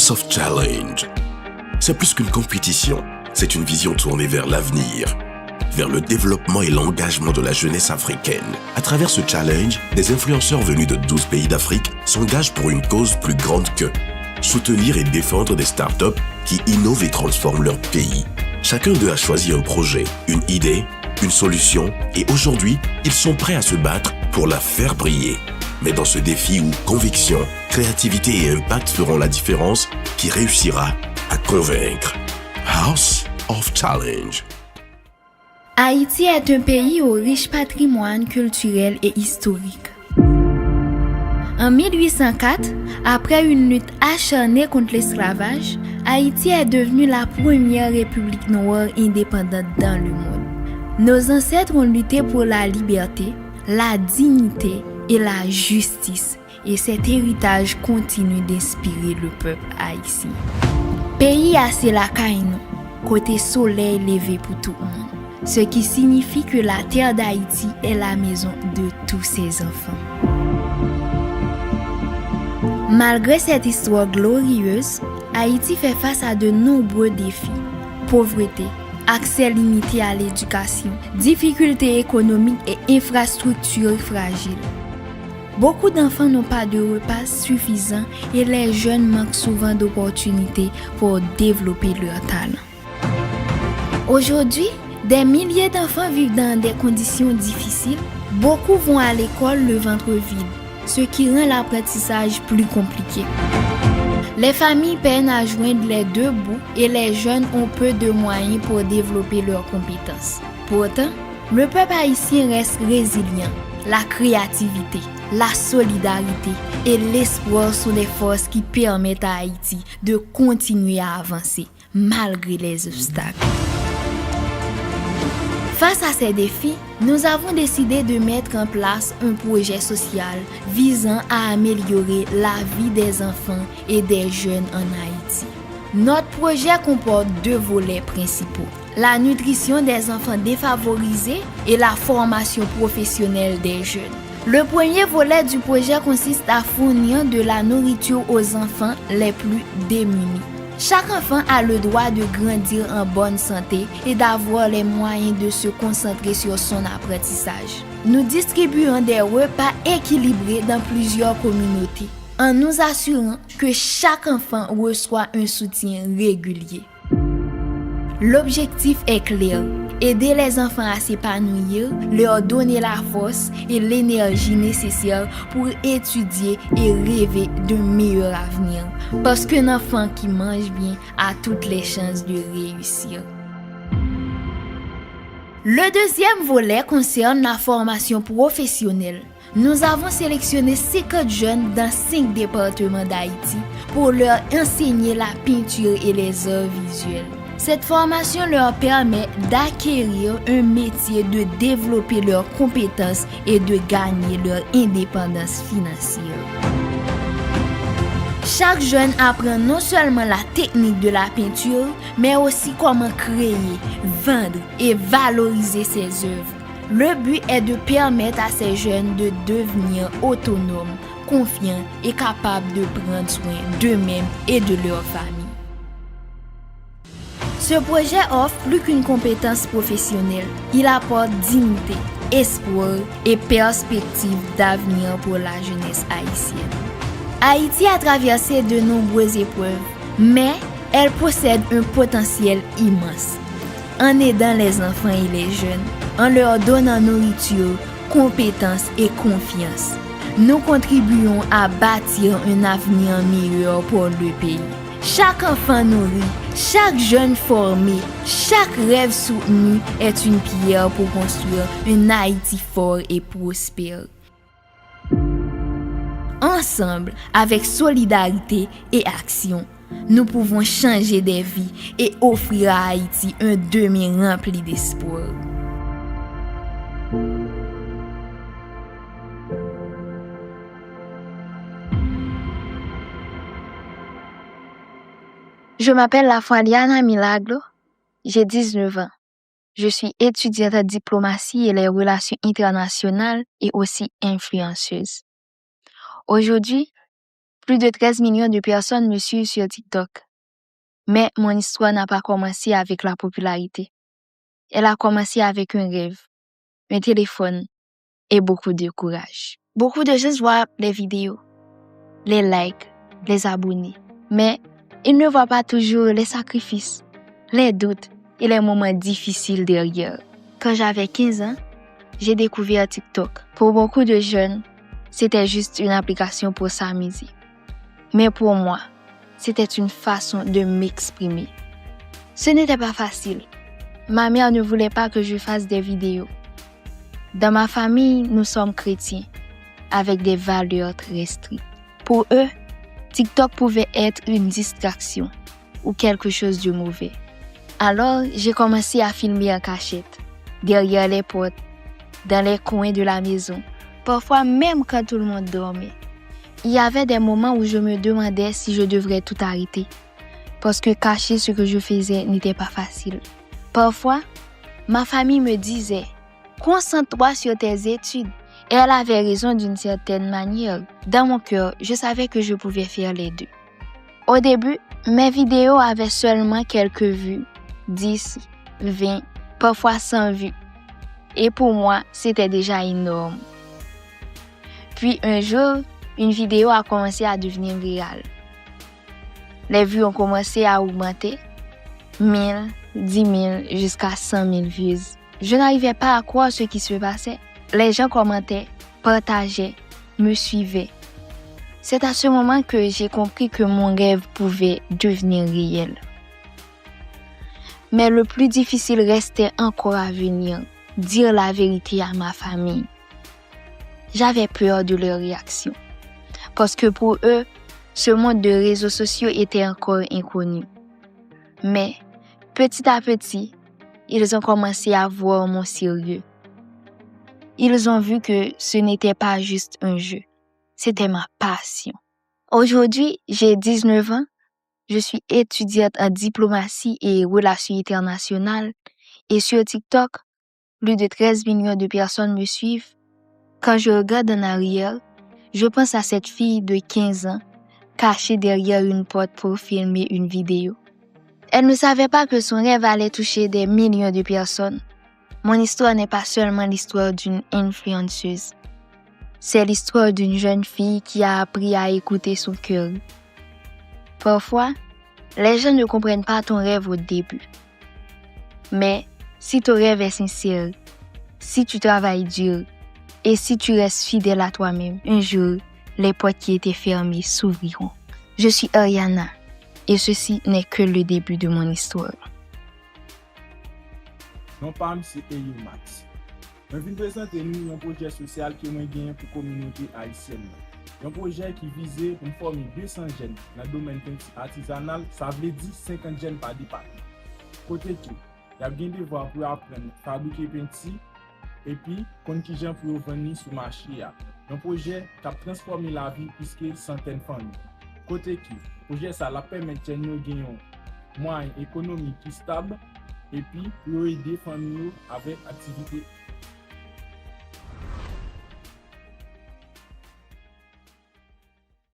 House of Challenge. C'est plus qu'une compétition, c'est une vision tournée vers l'avenir, vers le développement et l'engagement de la jeunesse africaine. À travers ce challenge, des influenceurs venus de 12 pays d'Afrique s'engagent pour une cause plus grande qu'eux. Soutenir et défendre des startups qui innovent et transforment leur pays. Chacun d'eux a choisi un projet, une idée, une solution et aujourd'hui, ils sont prêts à se battre pour la faire briller. Mais dans ce défi où conviction, créativité et impact feront la différence, qui réussira à convaincre? House of Challenge. Haïti est un pays au riche patrimoine culturel et historique. En 1804, après une lutte acharnée contre l'esclavage, Haïti est devenue la première république noire indépendante dans le monde. Nos ancêtres ont lutté pour la liberté, la dignité et la justice, et cet héritage continue d'inspirer le peuple haïtien. Pays assez la caïno, côté soleil levé pour tout le monde, ce qui signifie que la terre d'Haïti est la maison de tous ses enfants. Malgré cette histoire glorieuse, Haïti fait face à de nombreux défis. Pauvreté, accès limité à l'éducation, difficultés économiques et infrastructures fragiles. Beaucoup d'enfants n'ont pas de repas suffisants et les jeunes manquent souvent d'opportunités pour développer leur talent. Aujourd'hui, des milliers d'enfants vivent dans des conditions difficiles. Beaucoup vont à l'école le ventre vide, ce qui rend l'apprentissage plus compliqué. Les familles peinent à joindre les deux bouts et les jeunes ont peu de moyens pour développer leurs compétences. Pourtant, le peuple haïtien reste résilient. La créativité, la solidarité et l'espoir sont des forces qui permettent à Haïti de continuer à avancer malgré les obstacles. Face à ces défis, nous avons décidé de mettre en place un projet social visant à améliorer la vie des enfants et des jeunes en Haïti. Notre projet comporte deux volets principaux: la nutrition des enfants défavorisés et la formation professionnelle des jeunes. Le premier volet du projet consiste à fournir de la nourriture aux enfants les plus démunis. Chaque enfant a le droit de grandir en bonne santé et d'avoir les moyens de se concentrer sur son apprentissage. Nous distribuons des repas équilibrés dans plusieurs communautés, en nous assurant que chaque enfant reçoit un soutien régulier. L'objectif est clair: aider les enfants à s'épanouir, leur donner la force et l'énergie nécessaires pour étudier et rêver d'un meilleur avenir. Parce qu'un enfant qui mange bien a toutes les chances de réussir. Le deuxième volet concerne la formation professionnelle. Nous avons sélectionné 50 jeunes dans 5 départements d'Haïti pour leur enseigner la peinture et les arts visuels. Cette formation leur permet d'acquérir un métier, de développer leurs compétences et de gagner leur indépendance financière. Chaque jeune apprend non seulement la technique de la peinture, mais aussi comment créer, vendre et valoriser ses œuvres. Le but est de permettre à ces jeunes de devenir autonomes, confiants et capables de prendre soin d'eux-mêmes et de leur famille. Ce projet offre plus qu'une compétence professionnelle. Il apporte dignité, espoir et perspective d'avenir pour la jeunesse haïtienne. Haïti a traversé de nombreuses épreuves, mais elle possède un potentiel immense. En aidant les enfants et les jeunes, en leur donnant nourriture, compétences et confiance, nous contribuons à bâtir un avenir meilleur pour le pays. Chaque enfant nourri, chaque jeune formé, chaque rêve soutenu est une pierre pour construire un Haïti fort et prospère. Ensemble, avec solidarité et action, nous pouvons changer des vies et offrir à Haïti un demain rempli d'espoir. Je m'appelle Lafrediana Milagro, j'ai 19 ans. Je suis étudiante en diplomatie et les relations internationales et aussi influenceuse. Aujourd'hui, Plus de 13 millions de personnes me suivent sur TikTok. Mais mon histoire n'a pas commencé avec la popularité. Elle a commencé avec un rêve, un téléphone et beaucoup de courage. Beaucoup de gens voient les vidéos, les likes, les abonnés. Mais ils ne voient pas toujours les sacrifices, les doutes et les moments difficiles derrière. Quand j'avais 15 ans, j'ai découvert TikTok. Pour beaucoup de jeunes, c'était juste une application pour s'amuser. Mais pour moi, c'était une façon de m'exprimer. Ce n'était pas facile. Ma mère ne voulait pas que je fasse des vidéos. Dans ma famille, nous sommes chrétiens, avec des valeurs très strictes. Pour eux, TikTok pouvait être une distraction ou quelque chose de mauvais. Alors, j'ai commencé à filmer en cachette, derrière les portes, dans les coins de la maison, parfois même quand tout le monde dormait. Il y avait des moments où je me demandais si je devrais tout arrêter, parce que cacher ce que je faisais n'était pas facile. Parfois, ma famille me disait « Concentre-toi sur tes études ». Et elle avait raison d'une certaine manière. Dans mon cœur, je savais que je pouvais faire les deux. Au début, mes vidéos avaient seulement quelques vues, 10, 20, parfois 100 vues. Et pour moi, c'était déjà énorme. Puis un jour, une vidéo a commencé à devenir virale. Les vues ont commencé à augmenter, 1000, 10 000, jusqu'à 100 000 vues. Je n'arrivais pas à croire ce qui se passait. Les gens commentaient, partageaient, me suivaient. C'est à ce moment que j'ai compris que mon rêve pouvait devenir réel. Mais le plus difficile restait encore à venir, dire la vérité à ma famille. J'avais peur de leur réaction, parce que pour eux, ce monde de réseaux sociaux était encore inconnu. Mais petit à petit, ils ont commencé à voir mon sérieux. Ils ont vu que ce n'était pas juste un jeu, c'était ma passion. Aujourd'hui, j'ai 19 ans, je suis étudiante en diplomatie et relations internationales et sur TikTok, plus de 13 millions de personnes me suivent. Quand je regarde en arrière, je pense à cette fille de 15 ans cachée derrière une porte pour filmer une vidéo. Elle ne savait pas que son rêve allait toucher des millions de personnes. Mon histoire n'est pas seulement l'histoire d'une influenceuse. C'est l'histoire d'une jeune fille qui a appris à écouter son cœur. Parfois, les gens ne comprennent pas ton rêve au début. Mais si ton rêve est sincère, si tu travailles dur et si tu restes fidèle à toi-même, un jour, les portes qui étaient fermées s'ouvriront. Je suis Ariana et ceci n'est que le début de mon histoire. Non pas c'est Eyo Max. Je viens présenter nous un projet social qui est gagné pour la communauté haïtienne. Un projet qui visait une former 200 jeunes dans le domaine artisanal, ça veut dire 50 jeunes par département. Côté tout, il y a bien des voies pour apprendre à fabriquer peinture et puis contingent pour venir sur le marché. Un projet qui a transformé la vie puisque centaines de familles. Côté qui, le projet ça la permet de gagner un moyen économique qui stable et puis pour aider les familles avec activité